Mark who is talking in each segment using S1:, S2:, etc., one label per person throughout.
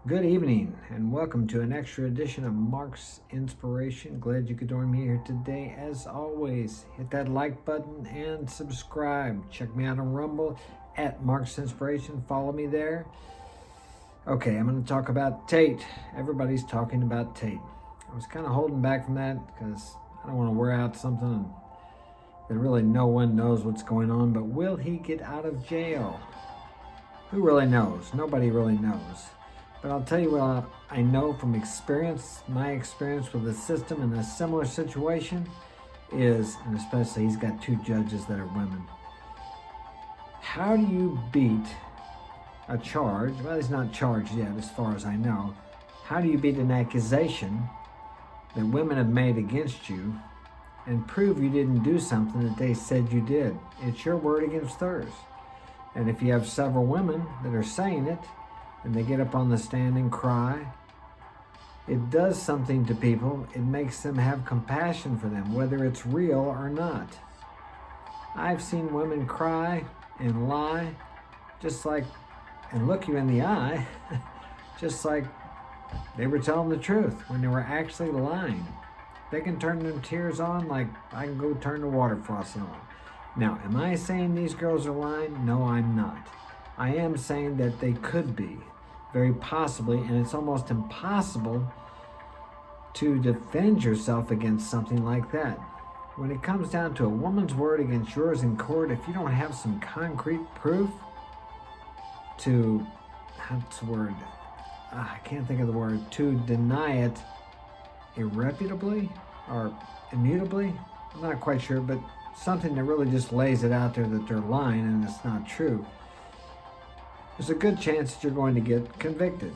S1: Good evening and welcome to an extra edition of Mark's Inspiration. Glad you could join me here today. As always, hit that like button and subscribe. Check me out on Rumble at Mark's Inspiration. Follow me there. Okay, I'm going to talk about Tate. Everybody's talking about Tate. I was kind of holding back from that because I don't want to wear out something that really no one knows what's going on. But will he get out of jail? Who really knows? Nobody really knows. But I'll tell you what I know from experience. My experience with the system in a similar situation is, and especially he's got two judges that are women. How do you beat a charge? Well, he's not charged yet as far as I know. How do you beat an accusation that women have made against you and prove you didn't do something that they said you did? It's your word against theirs. And if you have several women that are saying it, and they get up on the stand and cry, it does something to people. It makes them have compassion for them, whether it's real or not. I've seen women cry and lie, and look you in the eye, just like they were telling the truth when they were actually lying. They can turn their tears on like I can go turn the water faucet on. Now, am I saying these girls are lying? No, I'm not. I am saying that they could be, very possibly, and it's almost impossible to defend yourself against something like that. When it comes down to a woman's word against yours in court, if you don't have some concrete proof to, what's the word? I can't think of the word, to deny it irrefutably or immutably, I'm not quite sure, but something that really just lays it out there that they're lying and it's not true, there's a good chance that you're going to get convicted.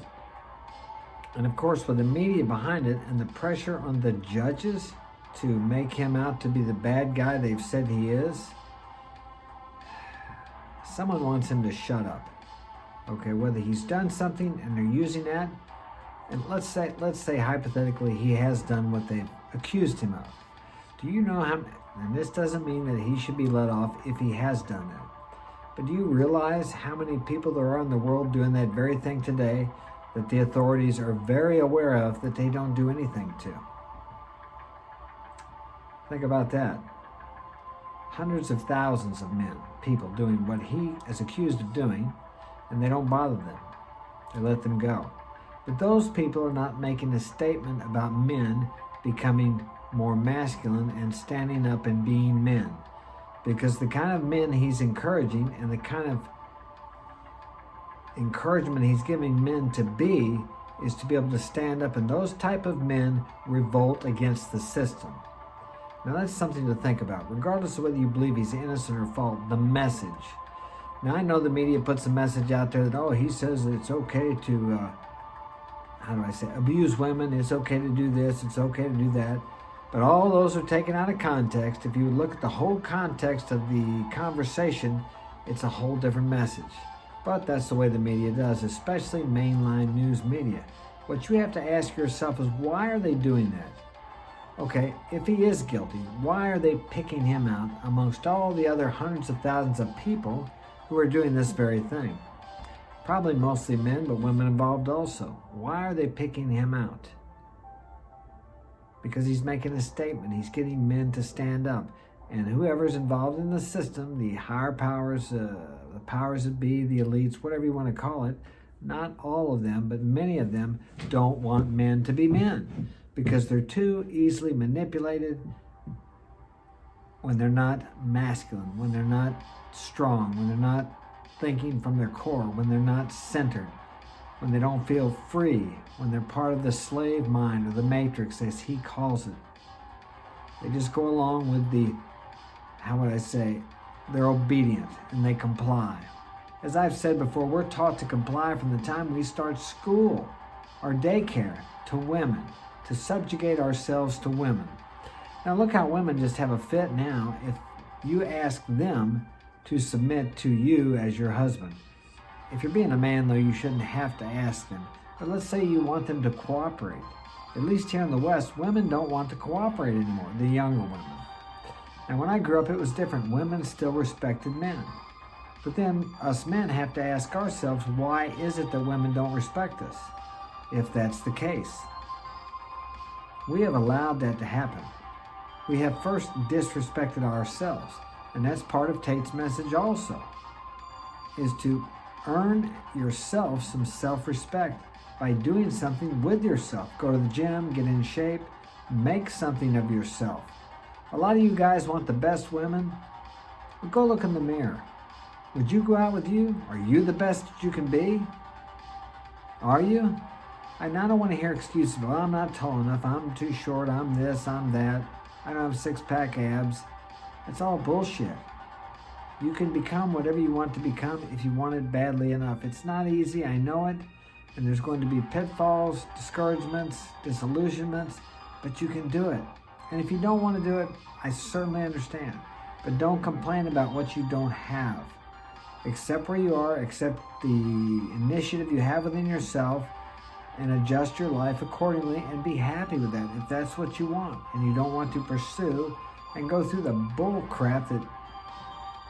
S1: And of course, with the media behind it and the pressure on the judges to make him out to be the bad guy they've said he is, someone wants him to shut up. Okay, whether he's done something and they're using that, and let's say hypothetically he has done what they've accused him of. Do you know how, and this doesn't mean that he should be let off if he has done that. But do you realize how many people there are in the world doing that very thing today that the authorities are very aware of that they don't do anything to? Think about that. Hundreds of thousands of people doing what he is accused of doing, and they don't bother them. They let them go. But those people are not making a statement about men becoming more masculine and standing up and being men. Because the kind of men he's encouraging and the kind of encouragement he's giving men to be is to be able to stand up, and those type of men revolt against the system. Now that's something to think about, regardless of whether you believe he's innocent or fault, the message. Now I know the media puts a message out there that, oh, he says it's okay to, abuse women, it's okay to do this, it's okay to do that. But all those are taken out of context. If you look at the whole context of the conversation, it's a whole different message. But that's the way the media does, especially mainline news media. What you have to ask yourself is, why are they doing that? Okay, if he is guilty, why are they picking him out amongst all the other hundreds of thousands of people who are doing this very thing? Probably mostly men, but women involved also. Why are they picking him out? Because he's making a statement. He's getting men to stand up. And whoever's involved in the system, the higher powers, the powers that be, the elites, whatever you want to call it, not all of them, but many of them don't want men to be men because they're too easily manipulated when they're not masculine, when they're not strong, when they're not thinking from their core, when they're not centered, when they don't feel free, when they're part of the slave mind or the matrix, as he calls it. They just go along with they're obedient and they comply. As I've said before, we're taught to comply from the time we start school or daycare to women, to subjugate ourselves to women. Now look how women just have a fit now if you ask them to submit to you as your husband. If you're being a man, though, you shouldn't have to ask them. But let's say you want them to cooperate. At least here in the West, women don't want to cooperate anymore, the younger women. And when I grew up, it was different. Women still respected men. But then us men have to ask ourselves, why is it that women don't respect us? if that's the case. We have allowed that to happen. We have first disrespected ourselves, and that's part of Tate's message also, is to earn yourself some self-respect by doing something with yourself. Go to the gym, get in shape, make something of yourself. A lot of you guys want the best women. Well, go look in the mirror. Would you go out with you? Are you the best that you can be? Are you? I don't want to hear excuses. Well, I'm not tall enough. I'm too short. I'm this, I'm that. I don't have six-pack abs. It's all bullshit. You can become whatever you want to become if you want it badly enough. It's not easy, I know it. And there's going to be pitfalls, discouragements, disillusionments, but you can do it. And if you don't want to do it, I certainly understand. But don't complain about what you don't have. Accept where you are, accept the initiative you have within yourself, and adjust your life accordingly and be happy with that if that's what you want and you don't want to pursue and go through the bull crap that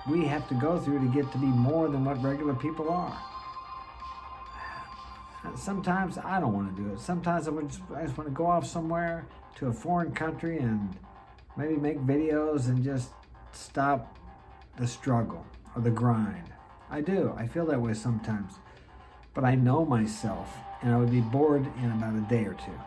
S1: we have to go through to get to be more than what regular people are. Sometimes I don't want to do it. Sometimes I just want to go off somewhere to a foreign country and maybe make videos and just stop the struggle or the grind. I do. I feel that way sometimes. But I know myself, and I would be bored in about a day or two.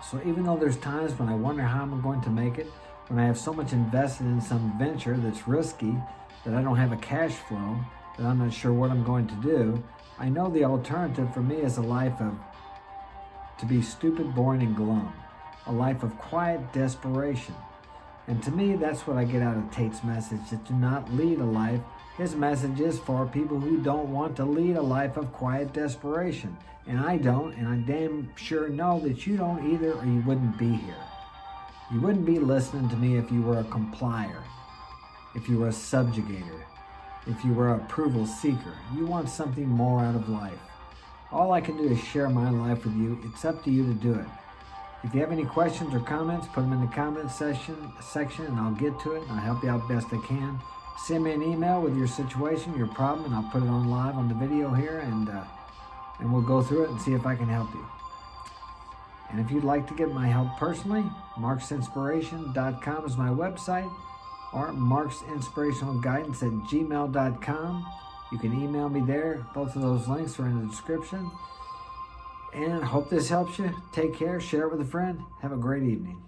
S1: So even though there's times when I wonder how I'm going to make it, when I have so much invested in some venture that's risky, that I don't have a cash flow, that I'm not sure what I'm going to do, I know the alternative for me is a life of, to be stupid, boring, and glum. A life of quiet desperation. And to me, that's what I get out of Tate's message, that do not lead a life. His message is for people who don't want to lead a life of quiet desperation. And I don't, and I damn sure know that you don't either, or you wouldn't be here. You wouldn't be listening to me if you were a complier, if you were a subjugator, if you were an approval seeker. You want something more out of life. All I can do is share my life with you. It's up to you to do it. If you have any questions or comments, put them in the comment section and I'll get to it and I'll help you out best I can. Send me an email with your situation, your problem, and I'll put it on live on the video here and we'll go through it and see if I can help you. And if you'd like to get my help personally, marksinspiration.com is my website, or marksinspirationalguidance at gmail.com. You can email me there. Both of those links are in the description. And hope this helps you. Take care. Share it with a friend. Have a great evening.